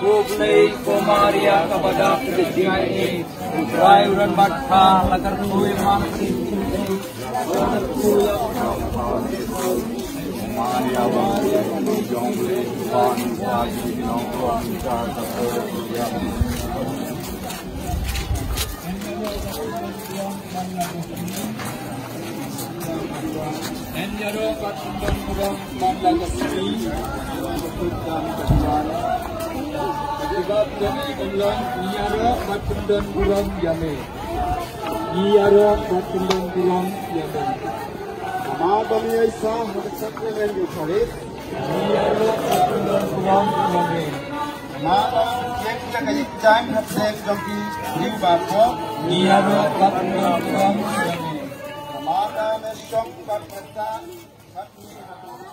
Kublai Komaria kepada kejadian ini, Rai Uran Batha lagar kui mati, Maria Maria Jongle Ban Wadi Nongkrong Jakarta Enjaro Katundang Kurang Mandagasi Kutang Kacana Sebab kami ulang Niara Katundang Kurang Yame Niara Katundang Kurang Yame Nama kami Aisyah Maksudnya yang dikhalis Niara Katundang Kurang Yame Nama Cek Cakajik Cang Hatsek Jomki Liu Bako Niara Katundang Kurang Yame Nama Mesyong Katundang Kurang Yame